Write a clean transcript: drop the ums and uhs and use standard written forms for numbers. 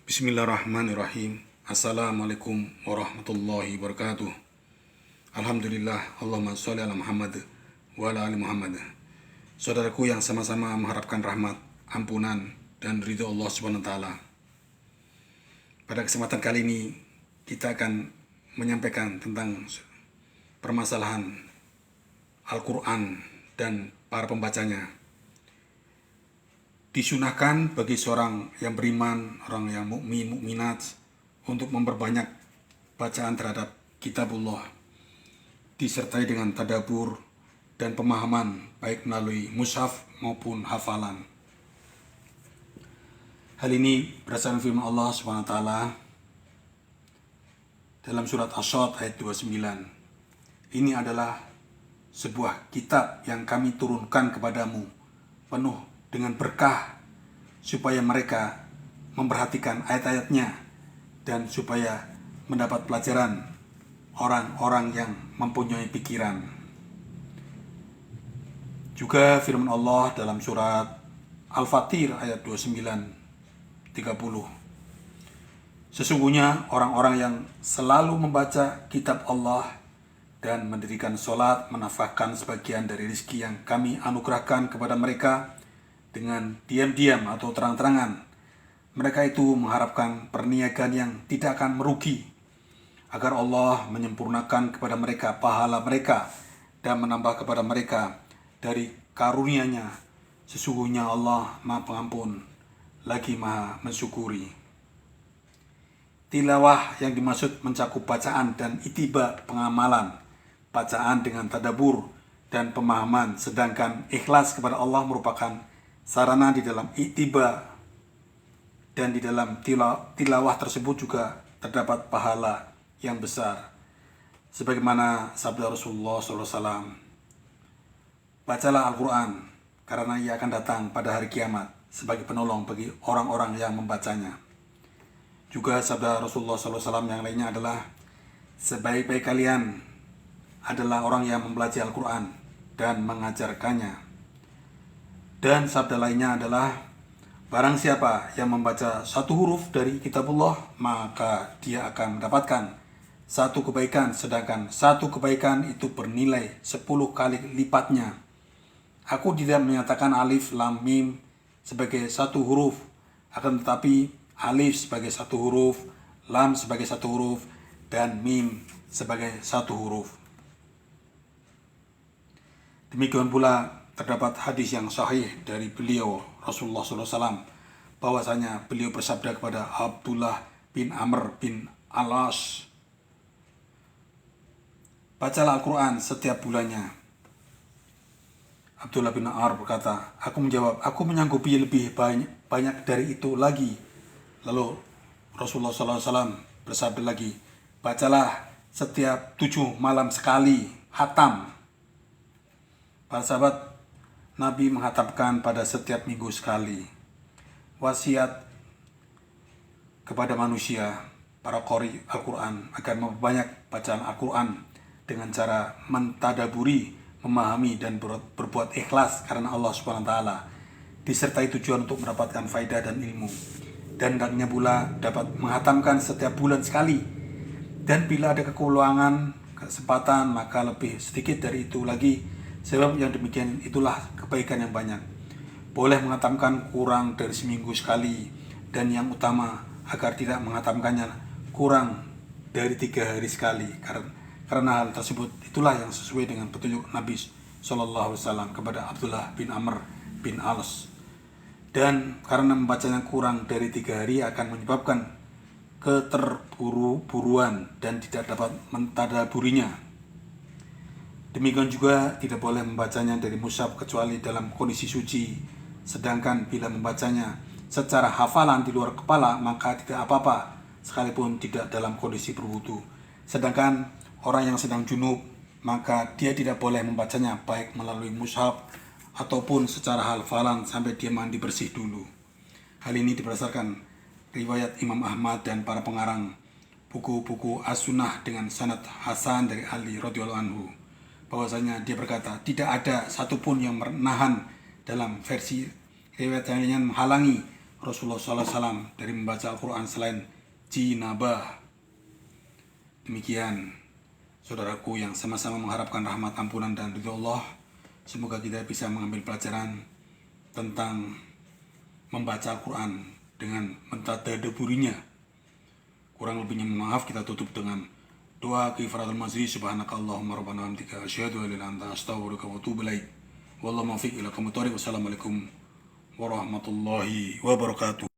Bismillahirrahmanirrahim. Assalamualaikum warahmatullahi wabarakatuh. Alhamdulillah, Allahumma sholli ala Muhammad wa ala ali Muhammad. Saudaraku yang sama-sama mengharapkan rahmat, ampunan, dan ridho Allah Subhanahu wa Ta'ala. Pada kesempatan kali ini, kita akan menyampaikan tentang permasalahan Al-Quran dan para pembacanya. Disunahkan bagi seorang yang beriman, orang yang mukmin, mukminat untuk memperbanyak bacaan terhadap kitabullah, disertai dengan tadabbur dan pemahaman baik melalui mushaf maupun hafalan. Hal ini berdasarkan firman Allah SWT dalam surat Asy-Syadd ayat 29. Ini adalah sebuah kitab yang kami turunkan kepadamu penuh dengan berkah, supaya mereka memperhatikan ayat-ayatnya dan supaya mendapat pelajaran orang-orang yang mempunyai pikiran. Juga firman Allah dalam surat Al-Fatir ayat 29-30. Sesungguhnya orang-orang yang selalu membaca kitab Allah dan mendirikan sholat, menafkahkan sebagian dari rezeki yang kami anugerahkan kepada mereka dengan diam-diam atau terang-terangan, mereka itu mengharapkan perniagaan yang tidak akan merugi, agar Allah menyempurnakan kepada mereka pahala mereka dan menambah kepada mereka dari karunia-Nya. Sesungguhnya Allah Maha Pengampun lagi Maha Mensyukuri. Tilawah yang dimaksud mencakup bacaan dan ittiba pengamalan, bacaan dengan tadabbur dan pemahaman, sedangkan ikhlas kepada Allah merupakan sarana di dalam ittiba, dan di dalam tilawah tersebut juga terdapat pahala yang besar. Sebagaimana sabda Rasulullah SAW, bacalah Al-Quran karena ia akan datang pada hari kiamat sebagai penolong bagi orang-orang yang membacanya. Juga sabda Rasulullah SAW yang lainnya adalah, sebaik-baik kalian adalah orang yang mempelajari Al-Quran dan mengajarkannya. Dan sabda lainnya adalah, barang siapa yang membaca satu huruf dari kitabullah, maka dia akan mendapatkan satu kebaikan, sedangkan satu kebaikan itu bernilai 10 kali lipatnya. Aku tidak menyatakan alif, lam, mim sebagai satu huruf, akan tetapi alif sebagai satu huruf, lam sebagai satu huruf, dan mim sebagai satu huruf. Demikian pula terdapat hadis yang sahih dari beliau Rasulullah SAW, bahwasanya beliau bersabda kepada Abdullah bin Amr bin Al-As, bacalah Al-Quran setiap bulannya. Abdullah bin Amr berkata, aku menjawab, aku menyanggupi lebih banyak dari itu lagi. Lalu Rasulullah SAW bersabda lagi, bacalah setiap 7 malam sekali, hatam. Para sahabat, Nabi menghatamkan pada setiap minggu sekali. Wasiat kepada manusia, para qori Al-Quran, agar memperbanyak bacaan Al-Quran dengan cara mentadaburi, memahami, dan berbuat ikhlas karena Allah Subhanahu wa Ta'ala, disertai tujuan untuk mendapatkan faedah dan ilmu. Dan hendaknya pula dapat menghatamkan setiap bulan sekali. Dan bila ada kekurangan, kesempatan, maka lebih sedikit dari itu lagi. Sebab yang demikian itulah kebaikan yang banyak. Boleh menghatamkan kurang dari seminggu sekali, dan yang utama agar tidak menghatamkannya kurang dari 3 hari sekali. Karena hal tersebut itulah yang sesuai dengan petunjuk Nabi SAW kepada Abdullah bin Amr bin Al-As. Dan karena membacanya kurang dari 3 hari akan menyebabkan keterburu-buruan dan tidak dapat mentadaburinya. Demikian juga tidak boleh membacanya dari mushaf kecuali dalam kondisi suci. Sedangkan bila membacanya secara hafalan di luar kepala, maka tidak apa-apa, sekalipun tidak dalam kondisi berwudu. Sedangkan orang yang sedang junub, maka dia tidak boleh membacanya baik melalui mushaf ataupun secara hafalan sampai dia mandi bersih dulu. Hal ini berdasarkan riwayat Imam Ahmad dan para pengarang buku-buku as-sunnah dengan sanad hasan dari Ali radhiyallahu anhu, bahwasanya dia berkata, tidak ada satupun yang menahan dalam versi riwayat yang lainnya menghalangi Rasulullah SAW dari membaca Al-Quran selain jinabah. Demikian saudaraku yang sama-sama mengharapkan rahmat ampunan dan ridho Allah, semoga kita bisa mengambil pelajaran tentang membaca Al-Quran dengan mentadaburinya. Kurang lebihnya maaf, kita tutup dengan doa kifaratul majlis. Subhanakallahumma rabbana wa bihamdika asyhadu an la ilaha illa anta astaghfiruka wa atubu ilaik. Wallahu muwaffiq ila aqwamit thoriq. Wassalamualaikum warahmatullahi wabarakatuh.